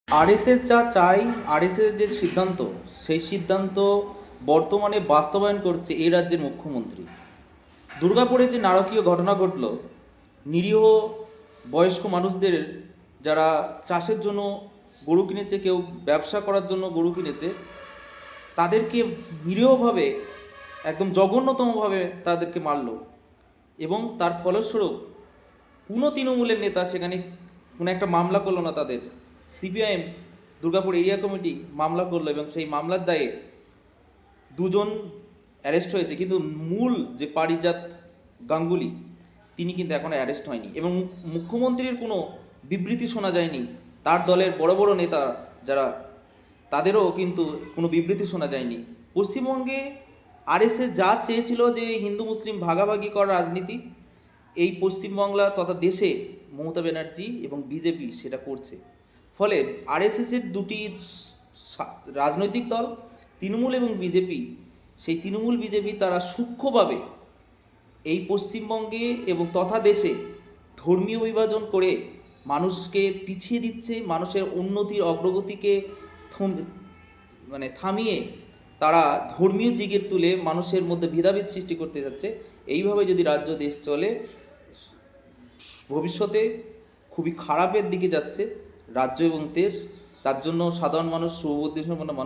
RSS যা চাই, RSS যে সিদ্ধান্ত, সেই সিদ্ধান্ত বর্তমানে বাস্তবায়ন করছে এই রাজ্যের মুখ্যমন্ত্রী। দুর্গাপুরে যে নারকীয় ঘটনা ঘটল, নিরীহ বয়স্ক মানুষদের যারা চাষের জন্য গরু কিনেছে, কেউ ব্যবসা করার জন্য গরু কিনেছে, তাদেরকে নিরীহভাবে, একদম জঘন্যতমভাবে তাদেরকে মারল। এবং তার ফলস্বরূপ কোনো তৃণমূলের নেতা সেখানে কোনো একটা মামলা করলো না তাদের। সিপিআইএম দুর্গাপুর এরিয়া কমিটি মামলা করলো এবং সেই মামলার দায়ে দুজন অ্যারেস্ট হয়েছে, কিন্তু মূল যে পারিজাত গাঙ্গুলি, তিনি কিন্তু এখনও অ্যারেস্ট হয়নি। এবং মুখ্যমন্ত্রীর কোনো বিবৃতি শোনা যায়নি। তার দলের বড় বড় নেতা যারা, তাদেরও কিন্তু কোনো বিবৃতি শোনা যায়নি। পশ্চিমবঙ্গে আরএসএস যা চেয়েছিল যে হিন্দু মুসলিম ভাগাভাগি করার রাজনীতি, এই পশ্চিমবাংলা তথা দেশে মমতা ব্যানার্জি এবং বিজেপি সেটা করছে। ফলে আরএসএসের দুটি রাজনৈতিক দল, তৃণমূল এবং বিজেপি, সেই তৃণমূল বিজেপি তারা সূক্ষ্মভাবে এই পশ্চিমবঙ্গে এবং তথা দেশে ধর্মীয় বিভাজন করে মানুষকে পিছিয়ে দিচ্ছে। মানুষের উন্নতির অগ্রগতিকে থামিয়ে তারা ধর্মীয় জিগের তুলে মানুষের মধ্যে ভেদাভেদ সৃষ্টি করতে যাচ্ছে। এইভাবে যদি রাজ্য দেশ চলে, ভবিষ্যতে খুবই খারাপের দিকে যাচ্ছে রাজ্য এবং দেশ। তার জন্য সাধারণ মানুষ, শুভবুদ্ধিসম্পন্ন মানুষ